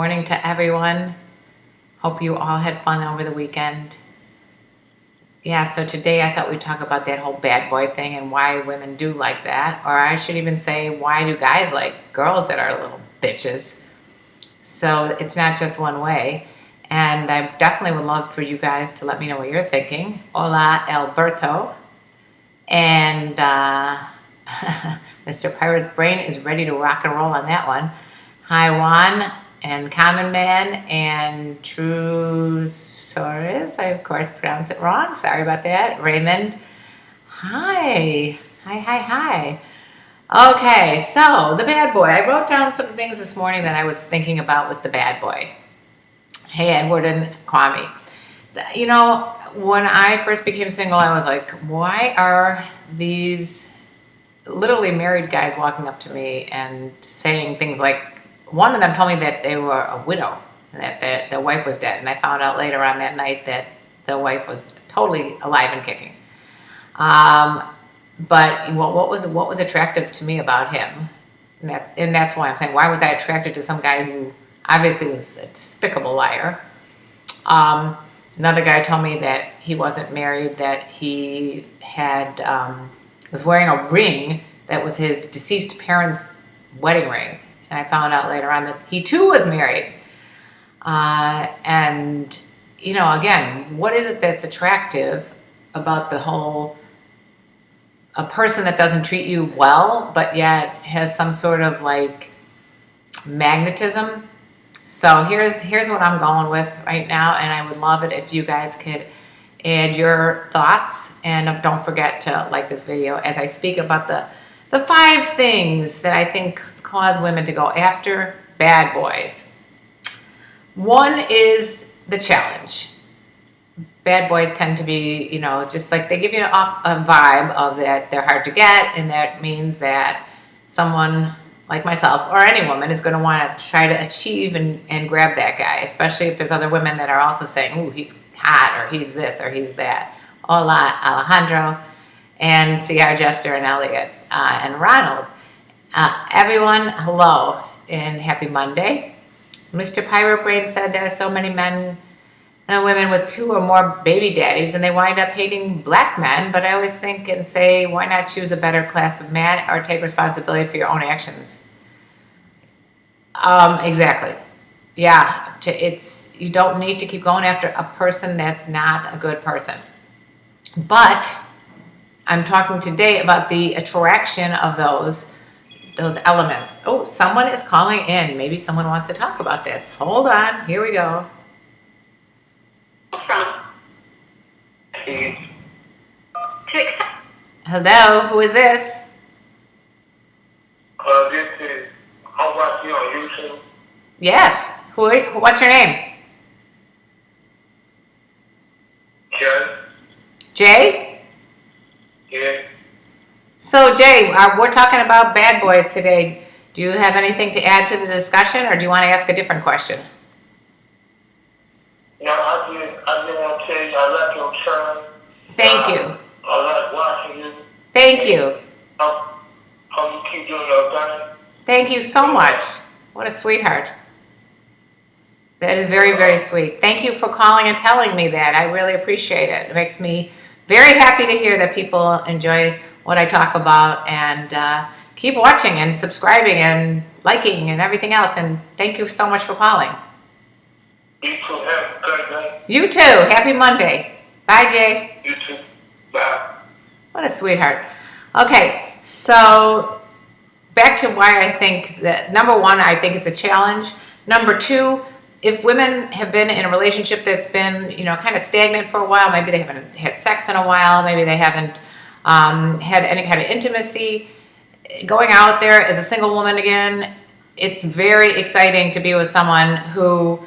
Morning to everyone. Hope you all had fun over the weekend. Yeah, so today I thought we'd talk about that whole bad boy thing and why women do like that. Or I should even say, why do guys like girls that are little bitches? So it's not just one way. And I definitely would love for you guys to let me know what you're thinking. Hola, Alberto. And Mr. Pirate's Brain is ready to rock and roll on that one. Hi, Juan. And Common Man and Trusaurus. I, of course, pronounce it wrong. Sorry about that. Raymond. Hi. Hi. Okay, so the bad boy. I wrote down some things this morning that I was thinking about with the bad boy. Hey, Edward and Kwame. You know, when I first became single, I was like, why are these literally married guys walking up to me and saying things like, one of them told me that they were a widow, that their wife was dead. And I found out later on that night that the wife was totally alive and kicking. But what was attractive to me about him, and that's why I'm saying, why was I attracted to some guy who obviously was a despicable liar? Another guy told me that he wasn't married, that he had was wearing a ring that was his deceased parents' wedding ring. And I found out later on that he too was married. And, you know, again, what is it that's attractive about the whole, a person that doesn't treat you well, but yet has some sort of like magnetism? So here's what I'm going with right now. And I would love it if you guys could add your thoughts. And don't forget to like this video as I speak about the 5 things that I think cause women to go after bad boys. One is the challenge. Bad boys tend to be, you know, just like they give you a vibe of that they're hard to get, and that means that someone like myself or any woman is going to want to try to achieve and grab that guy, especially if there's other women that are also saying, ooh, he's hot, or he's this, or he's that. Hola, Alejandro, and C.R. Jester, and Elliot, and Ronald. Everyone, hello and happy Monday. Mr. Pirate Brain said there are so many men and women with 2 or more baby daddies and they wind up hating black men, but I always think and say, why not choose a better class of man or take responsibility for your own actions? Exactly. Yeah, you don't need to keep going after a person that's not a good person. But I'm talking today about the attraction of those elements. Oh, someone is calling in. Maybe someone wants to talk about this. Hold on. Here we go. Hello, who is this? This is, I'm watching on YouTube. Yes. What's your name? Jay? Jay? Yeah. So, Jay, we're talking about bad boys today. Do you have anything to add to the discussion, or do you want to ask a different question? No, I just want to tell you, I like your channel. Thank you. I like watching you. Thank you. How you keep doing your thing. Thank you so much. What a sweetheart. That is very, very sweet. Thank you for calling and telling me that. I really appreciate it. It makes me very happy to hear that people enjoy what I talk about, and keep watching and subscribing and liking and everything else. And thank you so much for calling. You too. Have a great day. You too. Happy Monday. Bye, Jay. You too. Bye. What a sweetheart. Okay, so back to why I think that, number 1, I think it's a challenge. Number 2, if women have been in a relationship that's been, you know, kind of stagnant for a while, maybe they haven't had sex in a while, maybe they haven't had any kind of intimacy, going out there as a single woman again, it's very exciting to be with someone who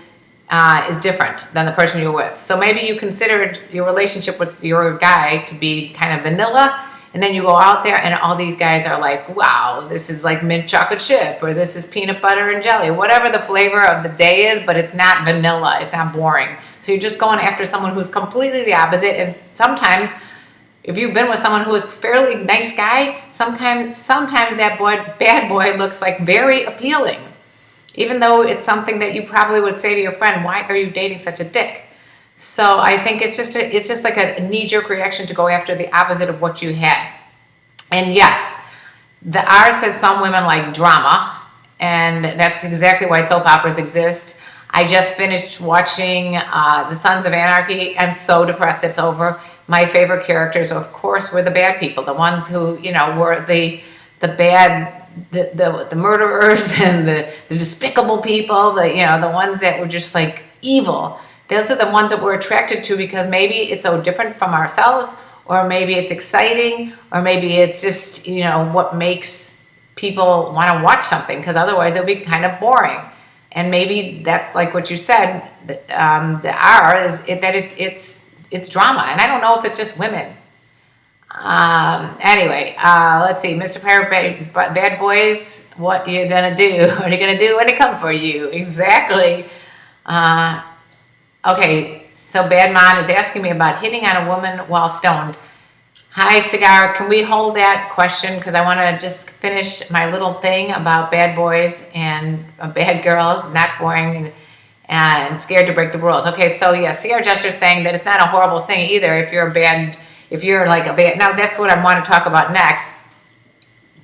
is different than the person you're with. So maybe you considered your relationship with your guy to be kind of vanilla, and then you go out there and all these guys are like, wow, this is like mint chocolate chip, or this is peanut butter and jelly, whatever the flavor of the day is, but it's not vanilla, it's not boring. So you're just going after someone who's completely the opposite. And sometimes if you've been with someone who is a fairly nice guy, sometimes that bad boy looks like very appealing. even though it's something that you probably would say to your friend, why are you dating such a dick? So I think it's just like a knee-jerk reaction to go after the opposite of what you had. And yes, the R says some women like drama, and that's exactly why soap operas exist. I just finished watching The Sons of Anarchy. I'm so depressed it's over. My favorite characters, of course, were the bad people, the ones who, were the bad, the murderers and the despicable people, the ones that were just like evil. Those are the ones that we're attracted to because maybe it's so different from ourselves, or maybe it's exciting, or maybe it's just, what makes people want to watch something, because otherwise it'll be kind of boring. And maybe that's like what you said, the R is it's drama. And I don't know if it's just women. Anyway, let's see. Mr. Pirate Bad Boys, what are you going to do? What are you going to do when they come for you? Exactly. Okay, so Bad Mon is asking me about hitting on a woman while stoned. Hi, Cigar. Can we hold that question? Because I want to just finish my little thing about bad boys and bad girls, not boring and scared to break the rules. Okay, so yeah, Cigar Gesture is saying that it's not a horrible thing either if you're like a bad. Now, that's what I want to talk about next.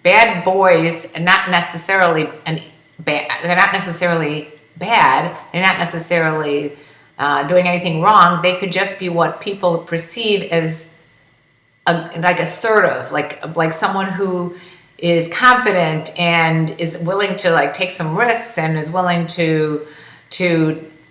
Bad boys are not necessarily bad. They're not necessarily bad. They're not necessarily doing anything wrong. They could just be what people perceive as like assertive, like someone who is confident and is willing to like take some risks and is willing to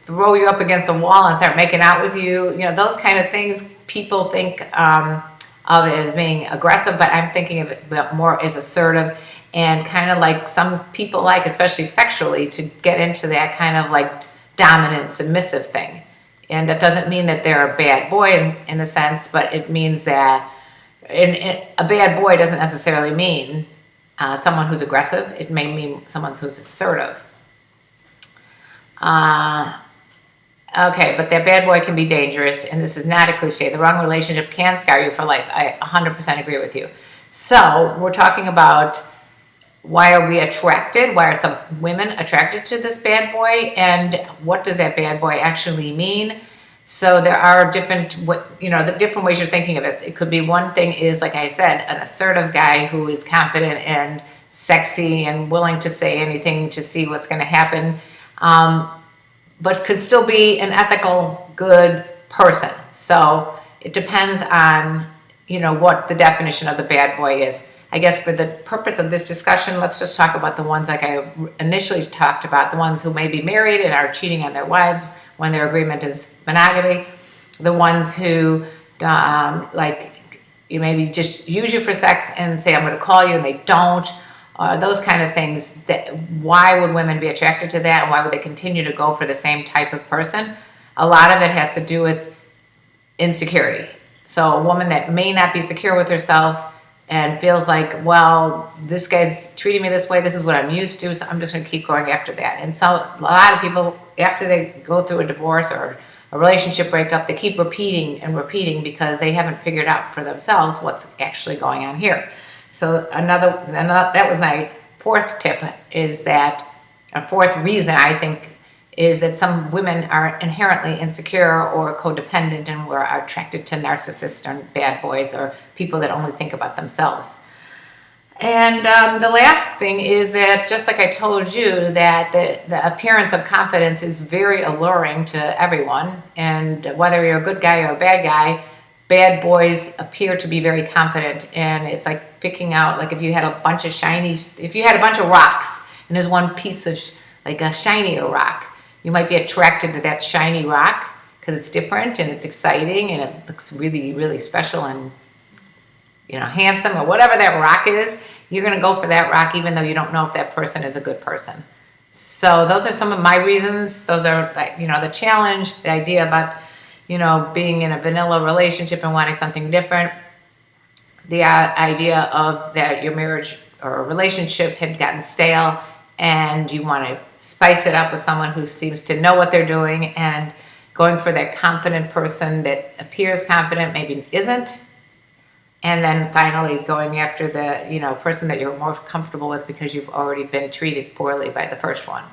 throw you up against a wall and start making out with you. Those kind of things people think of as being aggressive, but I'm thinking of it more as assertive and kind of like some people like, especially sexually, to get into that kind of like dominant, submissive thing. And that doesn't mean that they're a bad boy in a sense, but it means that a bad boy doesn't necessarily mean someone who's aggressive. It may mean someone who's assertive. Okay, but that bad boy can be dangerous, and this is not a cliche. The wrong relationship can scar you for life. I 100% agree with you. So we're talking about why are we attracted? Why are some women attracted to this bad boy? And what does that bad boy actually mean? So there are different, the different ways you're thinking of it. It could be one thing is, like I said, an assertive guy who is confident and sexy and willing to say anything to see what's going to happen, but could still be an ethical, good person. So it depends on, what the definition of the bad boy is. I guess for the purpose of this discussion, let's just talk about the ones like I initially talked about, the ones who may be married and are cheating on their wives when their agreement is monogamy, the ones who maybe just use you for sex and say, I'm going to call you, and they don't, those kind of things. Why would women be attracted to that, and why would they continue to go for the same type of person? A lot of it has to do with insecurity. So a woman that may not be secure with herself and feels like, well, this guy's treating me this way, this is what I'm used to, so I'm just going to keep going after that. And so a lot of people, after they go through a divorce or a relationship breakup, they keep repeating and repeating because they haven't figured out for themselves what's actually going on here. So another that was my fourth tip, is that a fourth reason I think is that some women are inherently insecure or codependent and were attracted to narcissists or bad boys or people that only think about themselves. And the last thing is that, just like I told you, that the appearance of confidence is very alluring to everyone. And whether you're a good guy or a bad guy, bad boys appear to be very confident. And it's like picking out, like if you had a bunch of rocks and there's one piece of like a shinier rock, you might be attracted to that shiny rock because it's different and it's exciting and it looks really, really special and handsome, or whatever that rock is. You're going to go for that rock even though you don't know if that person is a good person. So those are some of my reasons. Those are the challenge, the idea about being in a vanilla relationship and wanting something different. The idea of that your marriage or relationship had gotten stale and you want to spice it up with someone who seems to know what they're doing, and going for that confident person that appears confident, maybe isn't. And then finally going after the person that you're more comfortable with because you've already been treated poorly by the first one.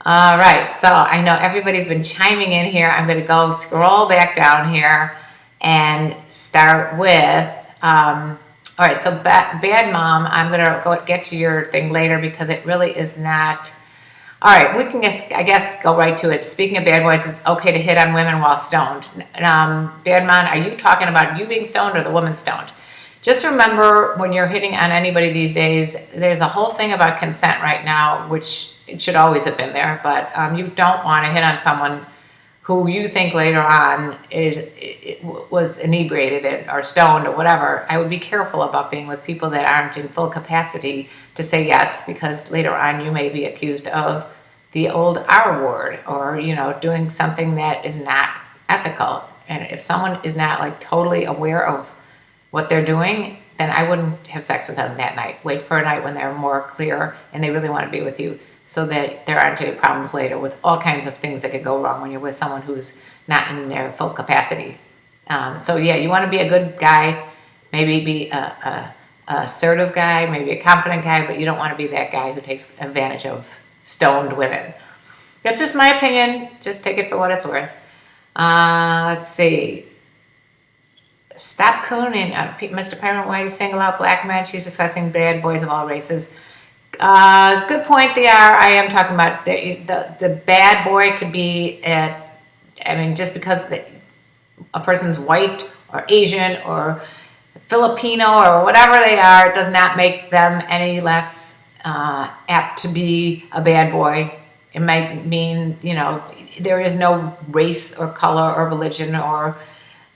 All right, so I know everybody's been chiming in here. I'm going to go scroll back down here and start with, all right, so bad mom, I'm going to go get to your thing later because it really is not. All right, we can, I guess, go right to it. Speaking of bad boys, it's okay to hit on women while stoned. Bad mom, are you talking about you being stoned or the woman stoned? Just remember when you're hitting on anybody these days, there's a whole thing about consent right now, which it should always have been there, but you don't want to hit on someone who you think later on was inebriated or stoned or whatever. I would be careful about being with people that aren't in full capacity to say yes, because later on you may be accused of the old R word, or doing something that is not ethical. And if someone is not like totally aware of what they're doing, then I wouldn't have sex with them that night. Wait for a night when they're more clear and they really want to be with you, so that there aren't any problems later with all kinds of things that could go wrong when you're with someone who's not in their full capacity. So yeah, you want to be a good guy, maybe be a assertive guy, maybe a confident guy, but you don't want to be that guy who takes advantage of stoned women. That's just my opinion. Just take it for what it's worth. Let's see. Stop cooning. Mr. Parent, why you single out black men? She's discussing bad boys of all races. Good point there. I am talking about the bad boy could be just because a person's white or Asian or Filipino or whatever they are, does not make them any less apt to be a bad boy. It might mean, there is no race or color or religion or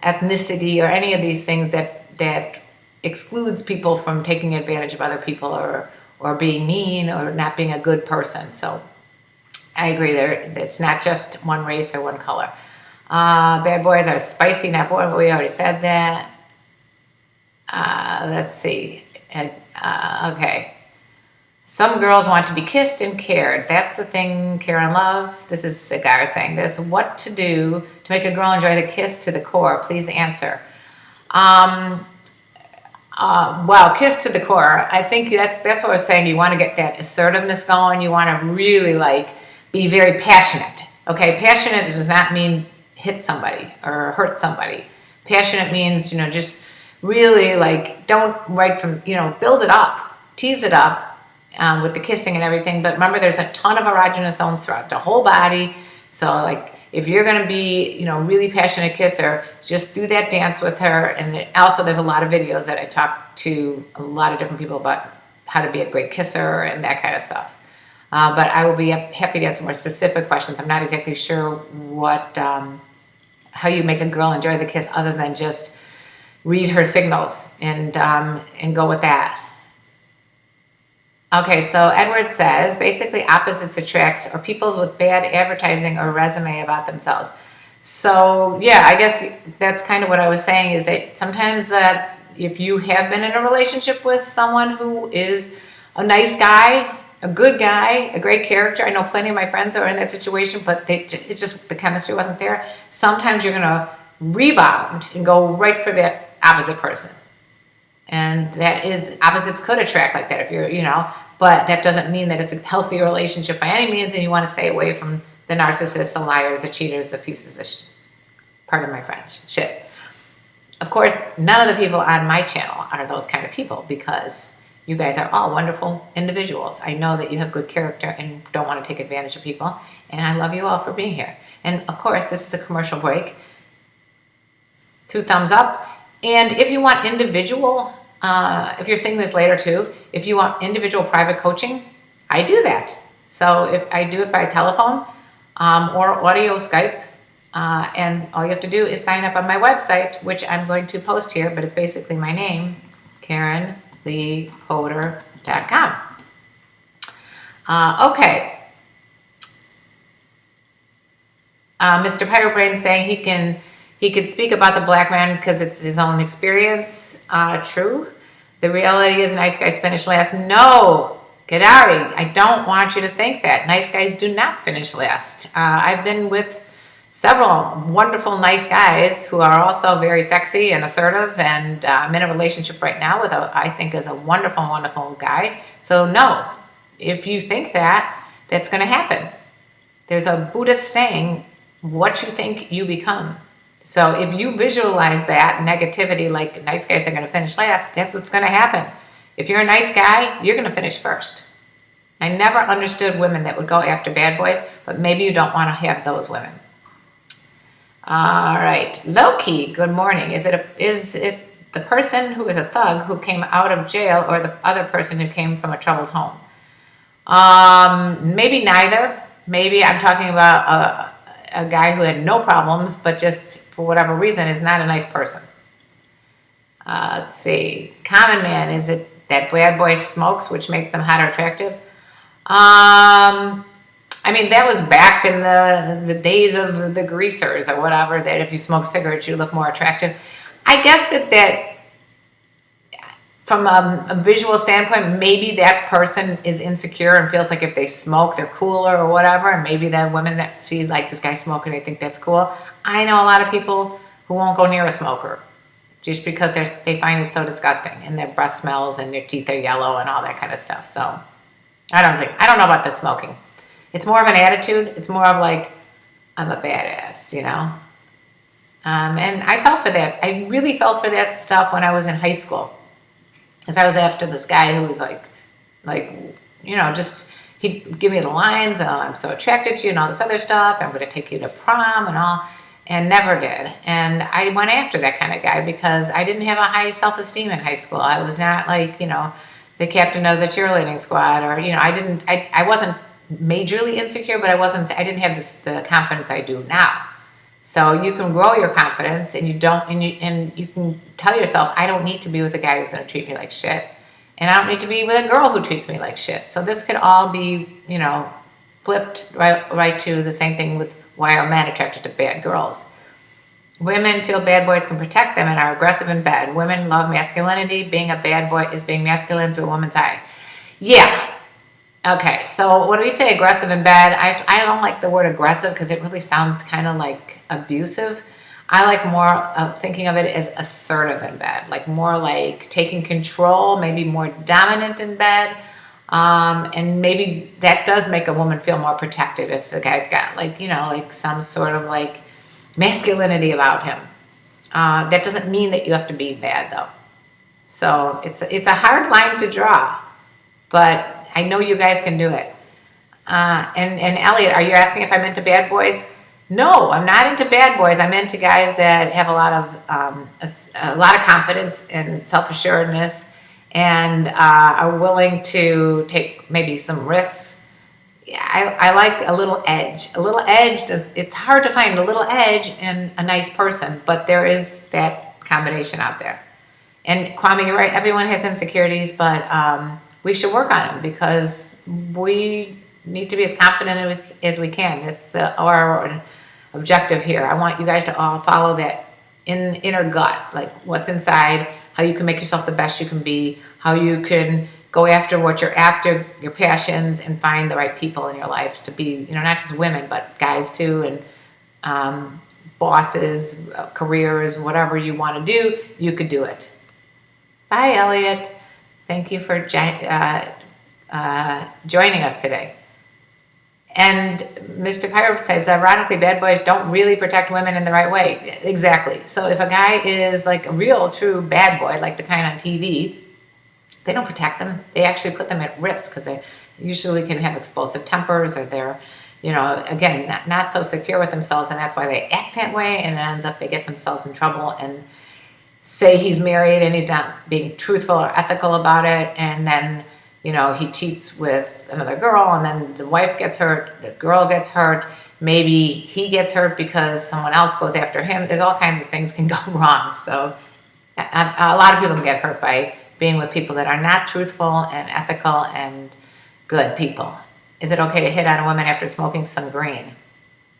ethnicity or any of these things that excludes people from taking advantage of other people or being mean or not being a good person. So I agree there. It's not just one race or one color. Bad boys are spicy, not boring. We already said that. Let's see. Okay. Some girls want to be kissed and cared. That's the thing, Karen Love. This is Cigar saying this. What to do to make a girl enjoy the kiss to the core? Please answer. Well, kiss to the core. I think that's what I was saying. You want to get that assertiveness going. You want to really be very passionate. Okay, passionate does not mean hit somebody or hurt somebody. Passionate means just really don't right from build it up, tease it up with the kissing and everything. But remember, there's a ton of erogenous zones throughout the whole body. So if you're going to be, really passionate kisser, just do that dance with her. And also there's a lot of videos that I talk to a lot of different people about how to be a great kisser and that kind of stuff. But I will be happy to answer more specific questions. I'm not exactly sure what, how you make a girl enjoy the kiss other than just read her signals and go with that. Okay, so Edward says, basically opposites attract, or people with bad advertising or resume about themselves. So yeah, I guess that's kind of what I was saying, is that sometimes that if you have been in a relationship with someone who is a nice guy, a good guy, a great character, I know plenty of my friends are in that situation, but it's just the chemistry wasn't there. Sometimes you're going to rebound and go right for that opposite person. And that is, opposites could attract like that if you're, but that doesn't mean that it's a healthy relationship by any means, and you want to stay away from the narcissists, the liars, the cheaters, the pieces of pardon my French, shit. Of course, none of the people on my channel are those kind of people, because you guys are all wonderful individuals. I know that you have good character and don't want to take advantage of people, and I love you all for being here. And of course, this is a commercial break. 2 thumbs up. And if you want individual, if you're seeing this later too, if you want individual private coaching, I do that. So if I do it by telephone or audio Skype, and all you have to do is sign up on my website, which I'm going to post here, but it's basically my name, KarenLeeHoder.com. Okay. Mr. Pirate Brain saying he could speak about the black man because it's his own experience. True. The reality is nice guys finish last. No, Kadari, I don't want you to think that. Nice guys do not finish last. I've been with several wonderful, nice guys who are also very sexy and assertive, and I'm in a relationship right now with I think is a wonderful, wonderful guy. So no, if you think that, that's going to happen. There's a Buddhist saying, what you think you become. So if you visualize that negativity, like nice guys are going to finish last, that's what's going to happen. If you're a nice guy, you're going to finish first. I never understood women that would go after bad boys, but maybe you don't want to have those women. All right, Loki, good morning. Is it the person who is a thug who came out of jail, or the other person who came from a troubled home? Maybe neither. Maybe I'm talking about a guy who had no problems, but just for whatever reason is not a nice person. Let's see. Common man, is it that bad boy smokes, which makes them hot or attractive? I mean, that was back in the days of the greasers or whatever, that if you smoke cigarettes, you look more attractive. I guess that from a visual standpoint, maybe that person is insecure and feels like if they smoke, they're cooler or whatever. And maybe the women that see like this guy smoking, they think that's cool. I know a lot of people who won't go near a smoker just because they find it so disgusting, and their breath smells and their teeth are yellow and all that kind of stuff. So I don't know about the smoking. It's more of an attitude. It's more of like, I'm a badass, you know? And I fell for that. I really fell for that stuff when I was in high school. Because I was after this guy who was like, you know, just, he'd give me the lines, I'm so attracted to you and all this other stuff. I'm going to take you to prom and all, and never did. And I went after that kind of guy because I didn't have a high self-esteem in high school. I was not like, you know, the captain of the cheerleading squad, or, you know, I wasn't majorly insecure, but I didn't have the confidence I do now. So you can grow your confidence, and you can tell yourself, I don't need to be with a guy who's going to treat me like shit, and I don't need to be with a girl who treats me like shit. So this could all be, you know, flipped right to the same thing with why are men attracted to bad girls. Women feel bad boys can protect them and are aggressive in bed. Women love masculinity. Being a bad boy is being masculine through a woman's eye. Yeah. Okay, so what do we say, aggressive in bed? I don't like the word aggressive because it really sounds kind of like abusive. I like more thinking of it as assertive in bed, like more like taking control, maybe more dominant in bed. And maybe that does make a woman feel more protected if the guy's got like, you know, like some sort of like masculinity about him. That doesn't mean that you have to be bad though. So it's a hard line to draw, but I know you guys can do it. And Elliot, are you asking if I'm into bad boys? No, I'm not into bad boys. I'm into guys that have a lot of confidence and self-assuredness, and are willing to take maybe some risks. Yeah, I like a little edge. A little edge it's hard to find a little edge in a nice person, but there is that combination out there. And Kwame, you're right. Everyone has insecurities, but we should work on them because we need to be as confident as we can. It's our objective here. I want you guys to all follow that inner gut, like what's inside, how you can make yourself the best you can be, how you can go after what you're after, your passions, and find the right people in your life to be, you know, not just women, but guys too, and bosses, careers, whatever you want to do, you could do it. Bye, Elliot. Thank you for joining us today. And Mr. Pirate says, ironically, bad boys don't really protect women in the right way. Exactly. So if a guy is like a real, true bad boy, like the kind on TV, they don't protect them. They actually put them at risk because they usually can have explosive tempers, or they're, you know, again, not so secure with themselves, and that's why they act that way, and it ends up they get themselves in trouble and say he's married and he's not being truthful or ethical about it, and then, you know, he cheats with another girl, and then the wife gets hurt, the girl gets hurt, maybe he gets hurt because someone else goes after him. There's all kinds of things can go wrong. So a lot of people can get hurt by being with people that are not truthful and ethical and good people. Is it okay to hit on a woman after smoking some green?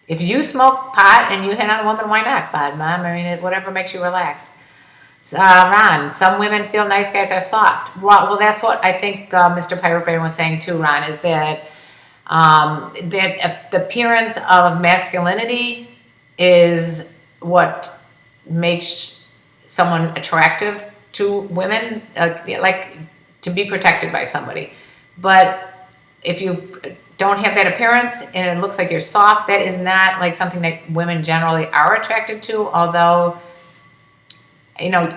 If you smoke pot and you hit on a woman, why not, bud, mom? I mean, whatever makes you relax. Ron, some women feel nice guys are soft. Well, that's what I think Mr. Pirate Brain was saying too, Ron, is that the appearance of masculinity is what makes someone attractive to women, like to be protected by somebody. But if you don't have that appearance and it looks like you're soft, that is not like something that women generally are attracted to. Although,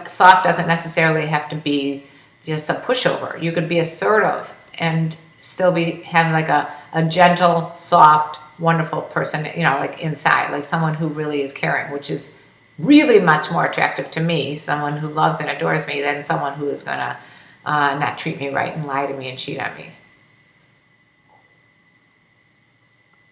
soft doesn't necessarily have to be just a pushover. You could be assertive and still be having like a gentle, soft, wonderful person, like inside, like someone who really is caring, which is really much more attractive to me, someone who loves and adores me, than someone who is gonna not treat me right and lie to me and cheat on me.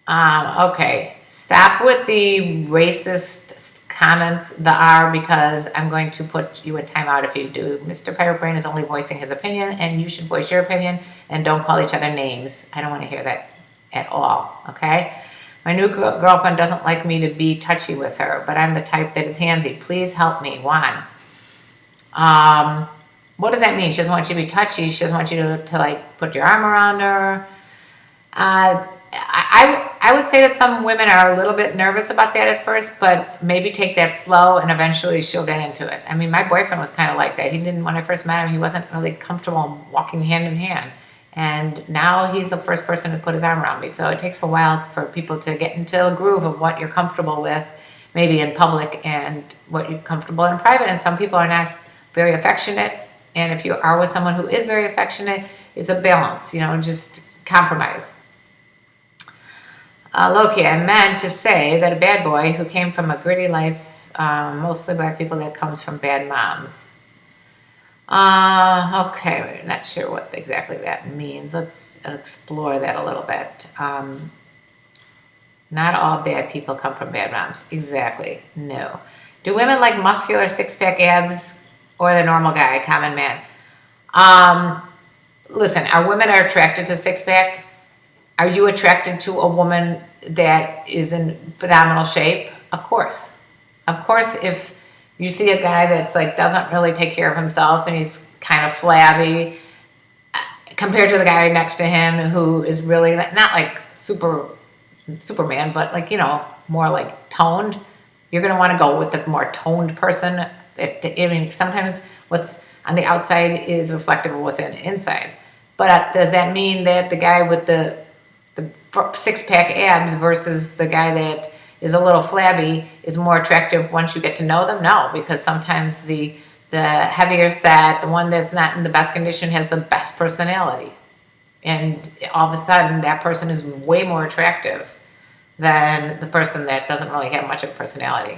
Okay, stop with the racist comments, the R, because I'm going to put you in timeout if you do. Mr. Pirate Brain is only voicing his opinion, and you should voice your opinion, and don't call each other names. I don't want to hear that at all, okay? My new girlfriend doesn't like me to be touchy with her, but I'm the type that is handsy. Please help me. Juan. What does that mean? She doesn't want you to be touchy. She doesn't want you to like put your arm around her. I would say that some women are a little bit nervous about that at first, but maybe take that slow and eventually she'll get into it. I mean, my boyfriend was kind of like that. When I first met him, he wasn't really comfortable walking hand in hand. And now he's the first person to put his arm around me. So it takes a while for people to get into a groove of what you're comfortable with, maybe in public, and what you're comfortable in private. And some people are not very affectionate. And if you are with someone who is very affectionate, it's a balance, just compromise. Loki, I meant to say that a bad boy who came from a gritty life, mostly black people, that comes from bad moms. Okay, not sure what exactly that means. Let's explore that a little bit. Not all bad people come from bad moms. Exactly, no. Do women like muscular six-pack abs or the normal guy, common man? Listen, are women attracted to six-pack? Are you attracted to a woman that is in phenomenal shape? Of course. Of course, if you see a guy that's like doesn't really take care of himself and he's kind of flabby compared to the guy next to him who is really not like Superman, but like, more like toned, you're going to want to go with the more toned person. I mean, sometimes what's on the outside is reflective of what's inside. But does that mean that the guy with the six-pack abs versus the guy that is a little flabby is more attractive once you get to know them? No, because sometimes the heavier set, the one that's not in the best condition, has the best personality. And all of a sudden, that person is way more attractive than the person that doesn't really have much of a personality.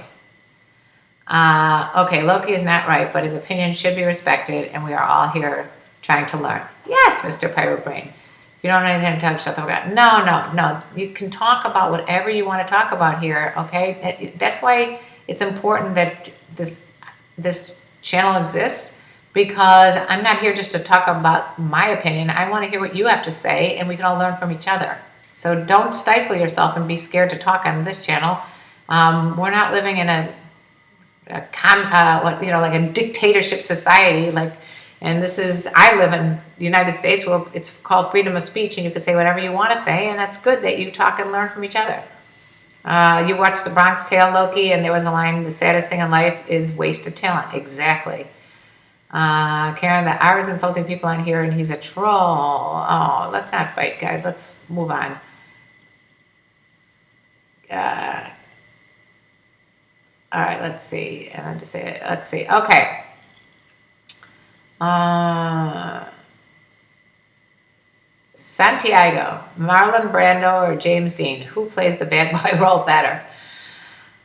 Okay, Loki is not right, but his opinion should be respected, and we are all here trying to learn. Yes, Mr. Pirate Brain. You don't know anything to talk, shut the fuck up. No. You can talk about whatever you want to talk about here, okay? That's why it's important that this channel exists, because I'm not here just to talk about my opinion. I want to hear what you have to say, and we can all learn from each other. So don't stifle yourself and be scared to talk on this channel. We're not living in like a dictatorship society, and I live in the United States where it's called freedom of speech, and you can say whatever you want to say, and that's good that you talk and learn from each other. You watched The Bronx Tale, Loki, and there was a line, the saddest thing in life is wasted talent. Exactly. Karen, the R is insulting people on here, and he's a troll. Oh, let's not fight, guys. Let's move on. All right, let's see. I meant to say it. Let's see. Okay. Santiago, Marlon Brando or James Dean? Who plays the bad boy role better?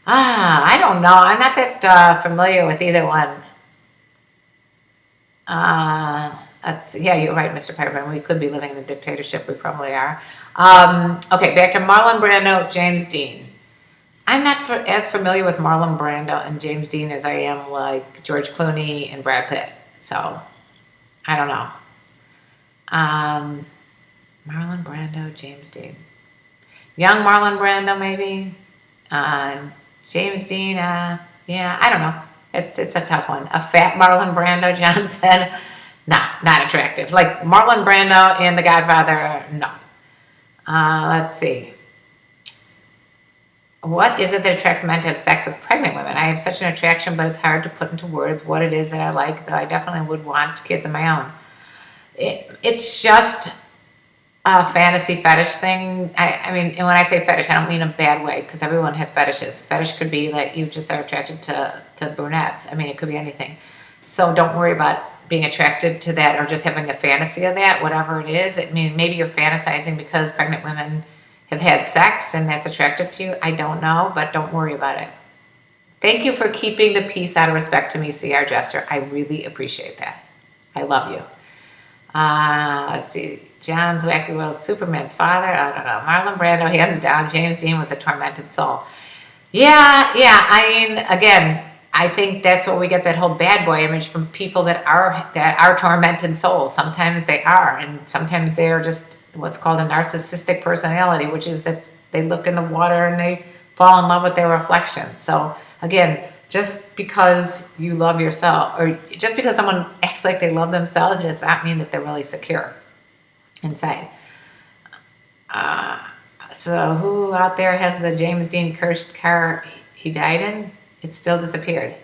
I don't know. I'm not that familiar with either one. Yeah, you're right, Mr. Piperman. We could be living in a dictatorship. We probably are. Okay, back to Marlon Brando, James Dean. I'm not as familiar with Marlon Brando and James Dean as I am like George Clooney and Brad Pitt. So, I don't know. Marlon Brando, James Dean. Young Marlon Brando, maybe. James Dean, yeah, I don't know. It's a tough one. A fat Marlon Brando, John said. Not attractive. Like Marlon Brando in The Godfather, no. Let's see. What is it that attracts men to have sex with pregnant women? I have such an attraction, but it's hard to put into words what it is that I like, though I definitely would want kids of my own. It's just fantasy fetish thing. I mean, and when I say fetish, I don't mean a bad way, because everyone has fetishes. Fetish could be that you just are attracted to brunettes. I mean, it could be anything. So don't worry about being attracted to that or just having a fantasy of that, whatever it is. I mean, maybe you're fantasizing because pregnant women have had sex and that's attractive to you. I don't know, but don't worry about it. Thank you for keeping the peace out of respect to me, CR Jester. I really appreciate that. I love you. Let's see. John's Wacky World, Superman's father. I don't know. Marlon Brando, hands down. James Dean was a tormented soul. Yeah. I mean, again, I think that's what we get, that whole bad boy image from people that are tormented souls. Sometimes they are, and sometimes they are just what's called a narcissistic personality, which is that they look in the water and they fall in love with their reflection. So again, just because you love yourself, or just because someone acts like they love themselves, does not mean that they're really secure inside. So who out there has the James Dean cursed car he died in? It still disappeared.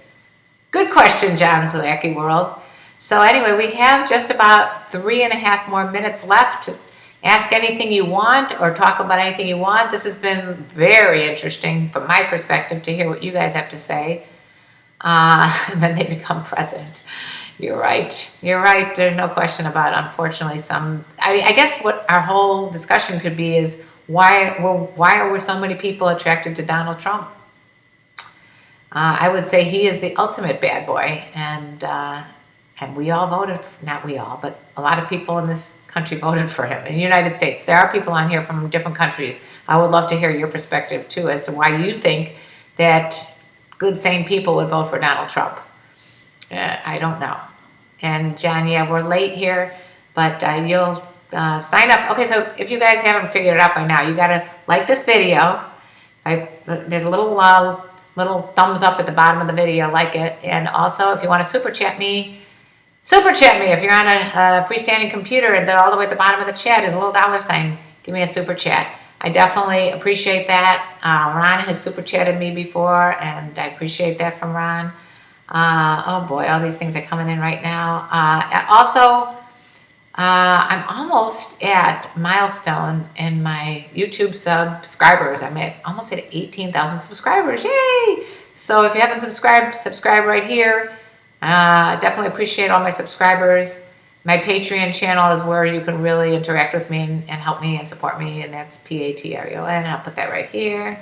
Good question, John's Wacky World. So anyway, we have just about 3.5 more minutes left to ask anything you want or talk about anything you want. This has been very interesting from my perspective to hear what you guys have to say. And then they become present. You're right. There's no question about it. Unfortunately, I guess what our whole discussion could be is why were so many people attracted to Donald Trump? I would say he is the ultimate bad boy, and we all voted, not we all, but a lot of people in this country voted for him. In the United States, there are people on here from different countries. I would love to hear your perspective too as to why you think that good, sane people would vote for Donald Trump. I don't know. And John, yeah, we're late here, but you'll sign up. Okay, so if you guys haven't figured it out by now, you got to like this video. There's a little thumbs up at the bottom of the video, like it. And also, if you want to super chat me if you're on a freestanding computer, and all the way at the bottom of the chat is a little $sign. Give me a super chat. I definitely appreciate that. Ron has super chatted me before, and I appreciate that from Ron. Oh boy, all these things are coming in right now. Also, I'm almost at milestone in my YouTube subscribers. I'm almost at 18,000 subscribers. Yay! So if you haven't subscribe right here. Definitely appreciate all my subscribers. My Patreon channel is where you can really interact with me and help me and support me, and that's Patreon. I'll put that right here.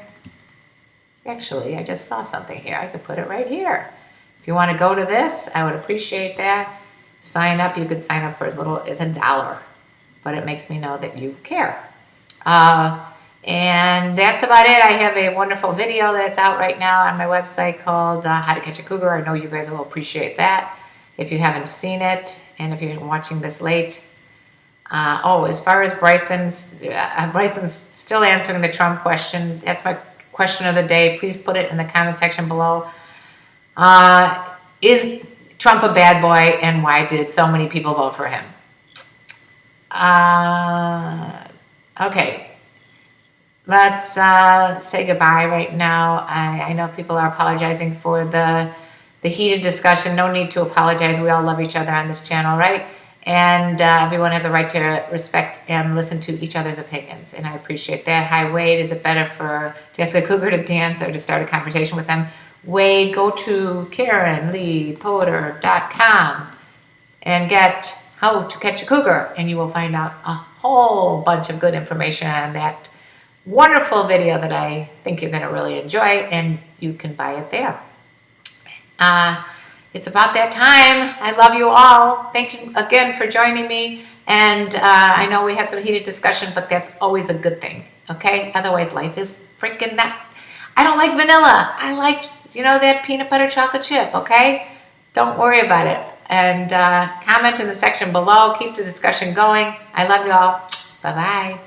Actually, I just saw something here. I could put it right here. If you want to go to this, I would appreciate that. Sign up. You could sign up for as little as $1, but it makes me know that you care. And that's about it. I have a wonderful video that's out right now on my website called How to Catch a Cougar. I know you guys will appreciate that if you haven't seen it, and if you're watching this late. As far as Bryson's still answering the Trump question. That's my question of the day. Please put it in the comment section below. Is Trump a bad boy, and why did so many people vote for him? Okay. Let's say goodbye right now. I know people are apologizing for the heated discussion. No need to apologize. We all love each other on this channel, right? And everyone has a right to respect and listen to each other's opinions, and I appreciate that. Hi, Wade. Is it better for Jessica Cougar to dance or to start a conversation with them? Wade, go to KarenLeePotter.com and get How to Catch a Cougar, and you will find out a whole bunch of good information on that wonderful video that I think you're going to really enjoy, and you can buy it there. It's about that time. I love you all. Thank you again for joining me. And I know we had some heated discussion, but that's always a good thing. Okay? Otherwise, life is freaking not. I don't like vanilla. I like, that peanut butter chocolate chip. Okay? Don't worry about it. And comment in the section below. Keep the discussion going. I love you all. Bye-bye.